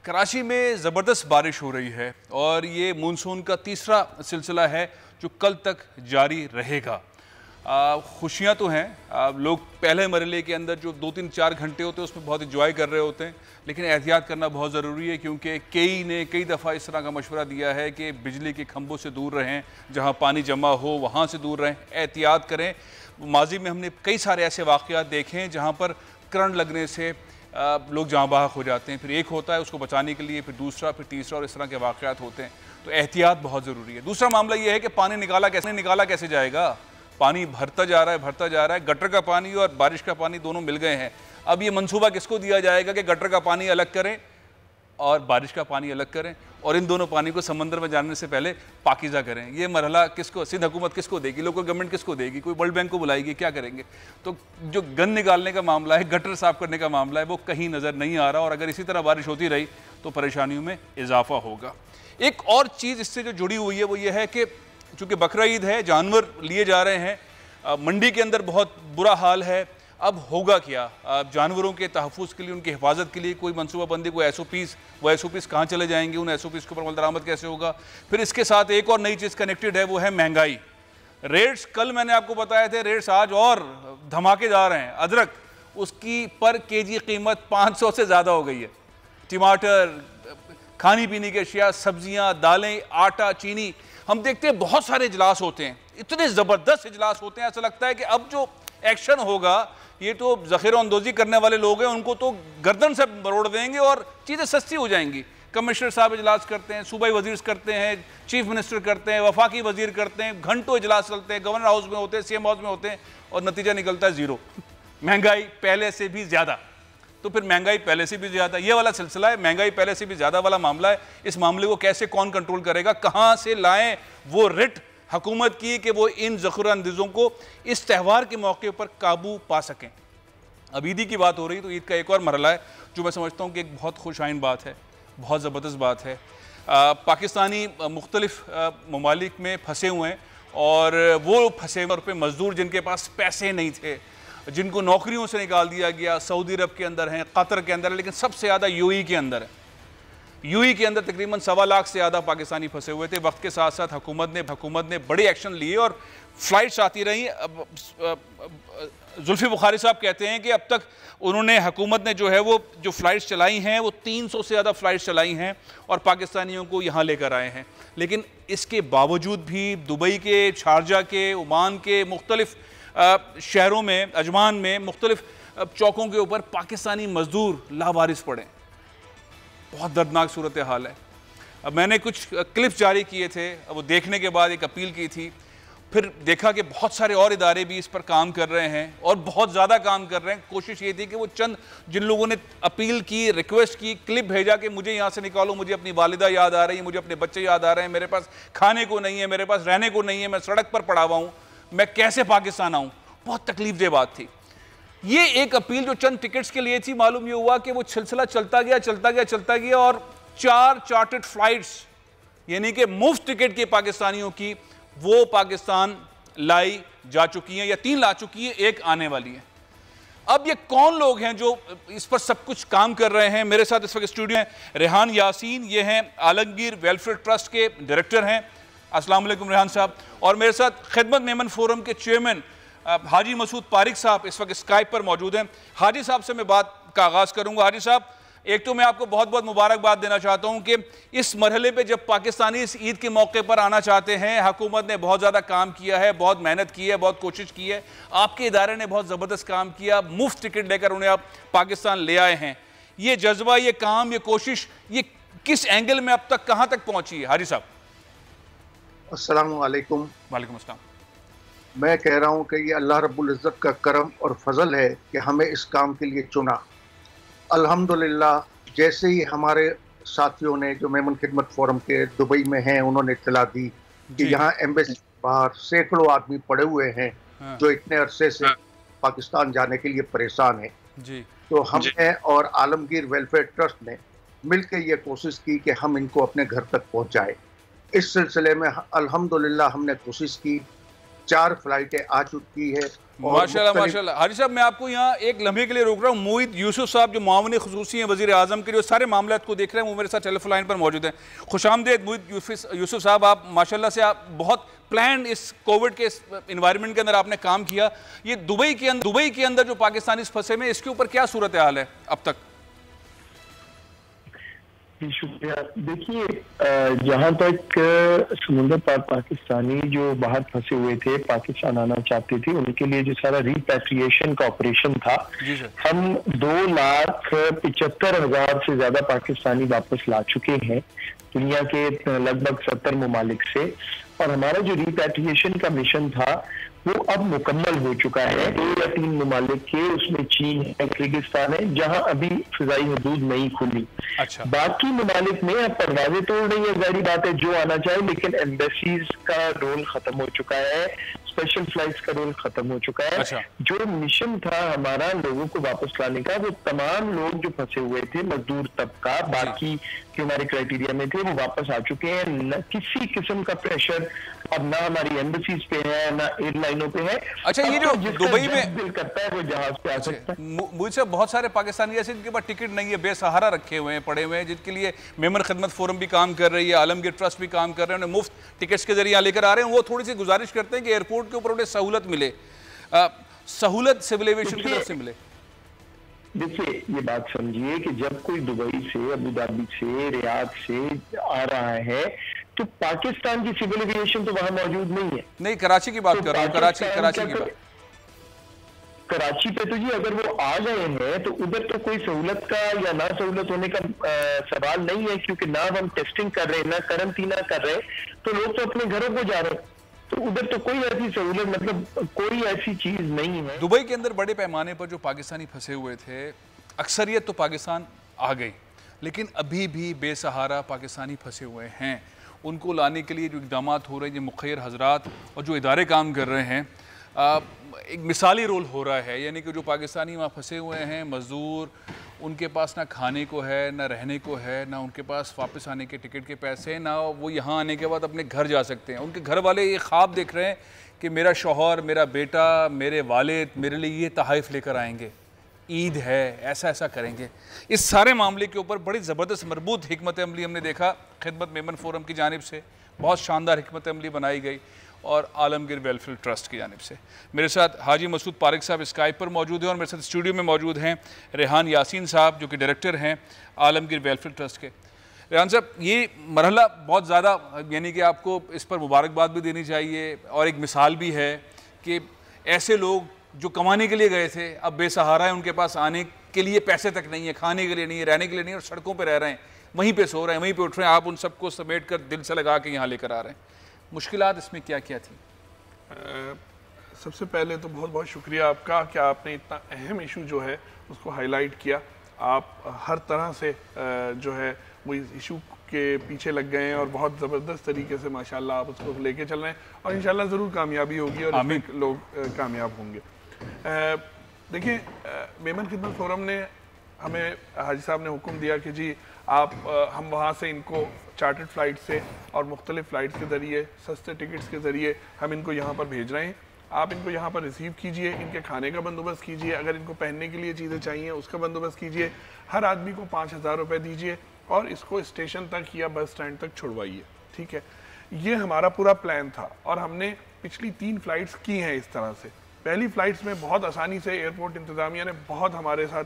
कराची में ज़बरदस्त बारिश हो रही है और ये मानसून का तीसरा सिलसिला है जो कल तक जारी रहेगा। खुशियाँ तो हैं, लोग पहले मरहले के अंदर जो 2-3-4 घंटे होते हैं उसमें बहुत इंजॉय कर रहे होते हैं, लेकिन एहतियात करना बहुत ज़रूरी है क्योंकि कई दफ़ा इस तरह का मशवरा दिया है कि बिजली के खंभों से दूर रहें, जहाँ पानी जमा हो वहाँ से दूर रहें, एहतियात करें। माजी में हमने कई सारे ऐसे वाक़यात देखे हैं जहाँ पर करंट लगने से लोग जहाँ बहक हो जाते हैं, फिर एक होता है उसको बचाने के लिए, फिर दूसरा, फिर तीसरा और इस तरह के वाक़यात होते हैं, तो एहतियात बहुत ज़रूरी है। दूसरा मामला ये है कि पानी निकाला कैसे जाएगा। पानी भरता जा रहा है, गटर का पानी और बारिश का पानी दोनों मिल गए हैं। अब ये मंसूबा किसको दिया जाएगा कि गटर का पानी अलग करें और बारिश का पानी अलग करें और इन दोनों पानी को समंदर में जाने से पहले पाकीज़ा करें। ये मरहला किसको, सिंध हुकूमत किसको देगी, लोकल गवर्नमेंट किसको देगी, कोई वर्ल्ड बैंक को बुलाएगी, क्या करेंगे। तो जो गंद निकालने का मामला है, गटर साफ करने का मामला है, वो कहीं नज़र नहीं आ रहा और अगर इसी तरह बारिश होती रही तो परेशानियों में इजाफा होगा। एक और चीज़ इससे जो जुड़ी हुई है वो ये है कि चूँकि बकरा ईद है, जानवर लिए जा रहे हैं, मंडी के अंदर बहुत बुरा हाल है। अब होगा क्या, जानवरों के तहफ़्फ़ुज़ के लिए, उनकी हिफाजत के लिए कोई मनसूबाबंदी, कोई SOPs कहाँ चले जाएंगे, उन SOPs के ऊपर अमल दरामद कैसे होगा। फिर इसके साथ एक और नई चीज़ कनेक्टेड है, वो है महंगाई। रेट्स कल मैंने आपको बताए थे, रेट्स आज और धमाकेदार हैं। अदरक, उसकी पर केजी कीमत 500 से ज़्यादा हो गई है। टमाटर, खाने पीने की अशिया, सब्जियाँ, दालें, आटा, चीनी। हम देखते हैं बहुत सारे इजलास होते हैं, इतने ज़बरदस्त इजलास होते हैं, ऐसा लगता है कि अब जो एक्शन होगा ये तो ज़ख़ीरा अंदोज़ी करने वाले लोग हैं, उनको तो गर्दन से मरोड़ देंगे और चीज़ें सस्ती हो जाएंगी। कमिश्नर साहब इजलास करते हैं, सूबाई वज़ीर करते हैं, चीफ मिनिस्टर करते हैं, वफाकी वज़ीर करते हैं, घंटों इजलास चलते हैं, गवर्नर हाउस में होते हैं, CM हाउस में होते हैं और नतीजा निकलता है ज़ीरो। महंगाई पहले से भी ज़्यादा। तो फिर महंगाई पहले से भी ज़्यादा, ये वाला सिलसिला है, महंगाई पहले से भी ज़्यादा वाला मामला है। इस मामले को कैसे कौन कंट्रोल करेगा, कहाँ से लाएँ वो रिट हुकूमत की कि वो इन ज़ख़ीरा अंदाज़ों को इस त्यौहार के मौके पर काबू पा सकें। अब ईदी की बात हो रही, तो ईद का एक और मरहला है जो मैं समझता हूँ कि एक बहुत खुशाइन बात है, बहुत ज़बरदस्त बात है। पाकिस्तानी मुख्तलिफ ममालिक में फंसे हुए हैं और वो फंसे तौर पर मज़दूर जिनके पास पैसे नहीं थे, जिनको नौकरियों से निकाल दिया गया, सऊदी अरब के अंदर हैं, कतर के अंदर है, लेकिन सबसे ज़्यादा UAE के अंदर है। UAE के अंदर तकरीबन 1.25 लाख से ज़्यादा पाकिस्तानी फंसे हुए थे। वक्त के साथ साथ हुकूमत ने बड़े एक्शन लिए और फ़्लाइट्स आती रहीं। जुल्फ़ी बुखारी साहब कहते हैं कि अब तक उन्होंने, हुकूमत ने जो है वो जो फ़्लाइट्स चलाई हैं वो 300 से ज़्यादा फ़्लाइट्स चलाई हैं और पाकिस्तानियों को यहाँ लेकर आए हैं। लेकिन इसके बावजूद भी दुबई के, शारजा के, ओमान के मुख्तलिफ शहरों में, अजमान में, मुख्तलिफ चौकों के ऊपर पाकिस्तानी मज़दूर लावारिस पड़े। बहुत दर्दनाक सूरत हाल है। अब मैंने कुछ क्लिप्स जारी किए थे, वो देखने के बाद एक अपील की थी, फिर देखा कि बहुत सारे और इदारे भी इस पर काम कर रहे हैं और बहुत ज़्यादा काम कर रहे हैं। कोशिश ये थी कि वो चंद जिन लोगों ने अपील की, रिक्वेस्ट की, क्लिप भेजा कि मुझे यहाँ से निकालो, मुझे अपनी वालिदा याद आ रही है, मुझे अपने बच्चे याद आ रहे हैं, मेरे पास खाने को नहीं है, मेरे पास रहने को नहीं है, मैं सड़क पर पड़ा हुआ हूँ, मैं कैसे पाकिस्तान आऊँ। बहुत तकलीफदेह बात थी। ये एक अपील जो चंद टिकट्स के लिए थी, मालूम ये हुआ कि वो सिलसिला चलता गया और 4 चार्टर्ड फ्लाइट्स यानी कि मुफ्त टिकट के पाकिस्तानियों की वो पाकिस्तान लाई जा चुकी हैं या 3 ला चुकी है, एक आने वाली है। अब ये कौन लोग हैं जो इस पर सब कुछ काम कर रहे हैं। मेरे साथ इस वक्त स्टूडियो में रेहान यासीन, ये हैं आलमगीर वेलफेयर ट्रस्ट के डायरेक्टर हैं। अस्सलाम वालेकुम रेहान साहब। और मेरे साथ खिदमत मेमन फोरम के चेयरमैन हाजी मसूद पारिक साहब इस वक्त स्काइप पर मौजूद हैं। हाजी साहब से मैं बात का आगाज़ करूंगा। हाजी साहब, एक तो मैं आपको बहुत बहुत मुबारकबाद देना चाहता हूं कि इस मरहले पे जब पाकिस्तानी इस ईद के मौके पर आना चाहते हैं, हुकूमत ने बहुत ज़्यादा काम किया है, बहुत मेहनत की है, बहुत कोशिश की है, आपके इदारे ने बहुत ज़बरदस्त काम किया, मुफ्त टिकट लेकर उन्हें आप पाकिस्तान ले आए हैं। ये जज्बा, ये काम, ये कोशिश, ये किस एंगल में अब तक कहाँ तक पहुँची है हाजी साहब? अस्सलाम वालेकुम। वालेकुम अस्सलाम। मैं कह रहा हूँ कि ये अल्लाह रब्बुल इज़्ज़त का करम और फजल है कि हमें इस काम के लिए चुना। अल्हम्दुलिल्लाह, जैसे ही हमारे साथियों ने जो मेमन खिदमत फोरम के दुबई में हैं, उन्होंने इत्तला दी कि यहाँ एम्बेसी बाहर सैकड़ों आदमी पड़े हुए हैं जो इतने अरसे से पाकिस्तान जाने के लिए परेशान हैं, तो हमने और आलमगीर वेलफेयर ट्रस्ट ने मिलकर ये कोशिश की कि हम इनको अपने घर तक पहुँचाएँ। इस सिलसिले में अल्हम्दुलिल्लाह हमने कोशिश की 4 फ्लाइटें आ चुकी है। माशाल्लाह माशाल्लाह। हाजी साहब, मैं आपको यहाँ एक लम्हे के लिए रोक रहा हूँ। मोहित यूसुफ साहब जो मुआविन खुसूसी हैं वज़ीर आज़म के, जो सारे मामला को देख रहे हैं, वो मेरे साथ टेलीफोन लाइन पर मौजूद हैं। खुशामदीद मोहित यूसुफ साहब, आप माशाल्लाह से आप बहुत प्लान इस कोविड के इन्वायरमेंट के अंदर आपने काम किया। ये दुबई के अंदर जो पाकिस्तानी फंसे में, इसके ऊपर क्या सूरत हाल है अब तक? शुक्रिया। देखिए, जहाँ तक समुद्र पार पाकिस्तानी जो बाहर फंसे हुए थे, पाकिस्तान आना चाहते थे, उनके लिए जो सारा रिपैट्रिएशन का ऑपरेशन था, हम 2,75,000 से ज्यादा पाकिस्तानी वापस ला चुके हैं दुनिया के लगभग 70 ममालिक से। और हमारा जो रिपैट्रिएशन का मिशन था वो अब मुकम्मल हो चुका है। 2 या 3 ममालिक के, उसमें चीन है, किर्गिस्तान है, जहां अभी फिजाई हदूद नहीं खुली। अच्छा। बाकी ममालिक में अब परवाजें तोड़ रही है, जाहिर बात है, जो आना चाहे, लेकिन एम्बेसीज का रोल खत्म हो चुका है, स्पेशल फ्लाइट्स का रोल खत्म हो चुका है। अच्छा। जो मिशन था हमारा लोगों को वापस लाने का, वो तमाम लोग जो फंसे हुए थे, मजदूर तबका, बाकी जो हमारे क्राइटेरिया में थे, वो वापस आ चुके हैं। न किसी किस्म का प्रेशर अब ना हमारी एम्बेसीज पे है, ना एयरलाइनों पे है। अच्छा, ये जो दुबई में दिल करता है वो जहाज पे आ सकता है। मुझसे बहुत सारे पाकिस्तानी ऐसे जिनके पास टिकट नहीं है, बेसहारा रखे हुए हैं, पड़े हुए हैं, जिनके लिए मेमन खिदमत फोरम भी काम कर रही है, आलमगीर ट्रस्ट भी काम कर रहे हैं, उन्हें मुफ्त टिकट्स के जरिए लेकर आ रहे हैं। वो थोड़ी सी गुजारिश करते हैं कि एयरपोर्ट के ऊपर उन्हें सहूलत मिले, सहूलत सिविल एविएशन की तरफ से मिले। देखिए, ये बात समझिए कि जब कोई दुबई से, अबू धाबी से, रियाद से आ रहा है, तो पाकिस्तान की सिविल एविएशन तो वहां मौजूद नहीं है। नहीं, कराची की बात कर रहा हूँ, कराची की बात। कराची पे तो जी अगर वो आ गए हैं तो उधर तो कोई सहूलत का या ना सहूलत होने का सवाल नहीं है, क्योंकि ना हम टेस्टिंग कर रहे हैं, ना करंटीना कर रहे हैं, तो लोग तो अपने घरों को जा रहे हैं। तो उधर तो कोई ऐसी सहूलत, मतलब कोई ऐसी चीज नहीं है। दुबई के अंदर बड़े पैमाने पर जो पाकिस्तानी फंसे हुए थे, अक्सरियत तो पाकिस्तान आ गई, लेकिन अभी भी बेसहारा पाकिस्तानी फंसे हुए हैं। उनको लाने के लिए जो इक़दाम हो रहे हैं, जो मुखैर हजरात और जो इदारे काम कर रहे हैं, एक मिसाली रोल हो रहा है। यानी कि जो पाकिस्तानी वहाँ फंसे हुए हैं, मज़दूर, उनके पास ना खाने को है, ना रहने को है, ना उनके पास वापस आने के टिकट के पैसे, ना वो यहाँ आने के बाद अपने घर जा सकते हैं। उनके घर वाले ये ख्वाब देख रहे हैं कि मेरा शौहर, मेरा बेटा, मेरे वालिद मेरे लिए ये तोहफ़े लेकर आएंगे, ईद है, ऐसा ऐसा करेंगे। इस सारे मामले के ऊपर बड़ी ज़बरदस्त मरबूत हिकमत अमली हमने देखा खिदमत मेमन फोरम की जानिब से, बहुत शानदार हिकमत अमली बनाई गई, और आलमगीर वेलफेयर ट्रस्ट की जानिब से। मेरे साथ हाजी मसूद पारिक साहब स्काइप पर मौजूद हैं, और मेरे साथ स्टूडियो में मौजूद हैं रेहान यासीन साहब, जो कि डायरेक्टर हैं आलमगीर वेलफेयर ट्रस्ट के। रेहान साहब, ये मरहला बहुत ज़्यादा, यानी कि आपको इस पर मुबारकबाद भी देनी चाहिए, और एक मिसाल भी है कि ऐसे लोग जो कमाने के लिए गए थे, अब बेसहारा है, उनके पास आने के लिए पैसे तक नहीं है, खाने के लिए नहीं है, रहने के लिए नहीं है, और सड़कों पर रह रहे हैं, वहीं पर सो रहे हैं, वहीं पर उठ रहे हैं। आप उन सबको समेट कर दिल से लगा के यहाँ लेकर आ रहे हैं। मुश्किलात इसमें क्या क्या थी? सबसे पहले तो बहुत बहुत शुक्रिया आपका कि आपने इतना अहम इशू जो है उसको हाईलाइट किया। आप हर तरह से जो है वो इस इशू के पीछे लग गए हैं, और बहुत ज़बरदस्त तरीके से माशाल्लाह आप उसको लेके चल रहे हैं, और इंशाल्लाह ज़रूर कामयाबी होगी और इसमें लोग कामयाब होंगे। देखिए, मेमन खिदमत फोरम ने हमें, हाजी साहब ने हुक्म दिया कि जी आप हम वहाँ से इनको चार्टर्ड फ़्लाइट से और मुख्तलिफ़ फ़्लाइट्स के ज़रिए, सस्ते टिकट्स के ज़रिए हम इनको यहाँ पर भेज रहे हैं। आप इनको यहाँ पर रिसीव कीजिए, इनके खाने का बंदोबस्त कीजिए, अगर इनको पहनने के लिए चीज़ें चाहिए उसका बंदोबस्त कीजिए, हर आदमी को 5,000 रुपये दीजिए, और इसको स्टेशन तक या बस स्टैंड तक छुड़वाइए। ठीक है, ये हमारा पूरा प्लान था, और हमने पिछली 3 फ़्लाइट्स की हैं इस तरह से। पहली फ़्लाइट्स में बहुत आसानी से एयरपोर्ट इंतज़ामिया ने बहुत हमारे साथ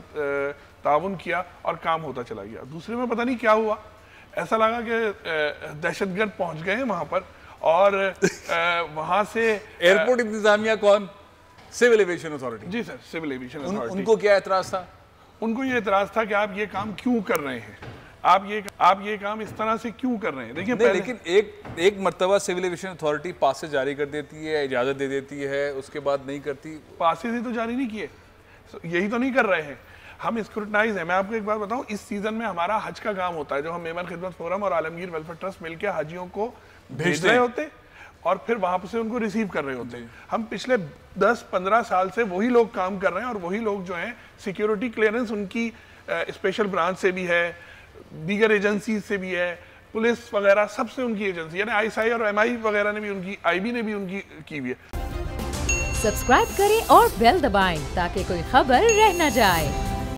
ताउन किया और काम होता चला गया। दूसरे में पता नहीं क्या हुआ, ऐसा लगा कि दहशतगर्द पहुंच गए हैं वहां पर, और वहां से एयरपोर्ट इंतजामिया कौन? Civil aviation authority. जी सर, सिविल एविएशन अथॉरिटी। उनको क्या एतराज था? उनको ये एतराज था कि आप ये काम क्यों कर रहे हैं, आप ये काम इस तरह से क्यों कर रहे हैं। देखिए, लेकिन एक मर्तबा सिविल एविएशन अथॉरिटी पासेस जारी कर देती है, इजाजत दे देती है, उसके बाद नहीं करती। पासेस ही तो जारी नहीं किए, यही तो नहीं कर रहे हैं। हम स्क्रूटनाइज है। मैं आपको एक बात बताऊं, इस सीजन में हमारा हज का काम होता है, जो हम मेमन खिदमत फोरम और आलमगीर वेलफेयर ट्रस्ट मिलकर हाजियों को भेज रहे होते और फिर वहां से उनको रिसीव कर रहे होते हैं। हम पिछले 10-15 साल से वही लोग काम कर रहे हैं, और वही लोग जो हैं सिक्योरिटी क्लियरेंस उनकी स्पेशल ब्रांच से भी है, दीगर एजेंसी से भी है, पुलिस वगैरह सबसे उनकी एजेंसी, यानी ISI और MI वगैरह ने भी उनकी, IB ने भी उनकी की हुई है। सब्सक्राइब करें और बेल दबाएं ताकि कोई खबर रह न जाए।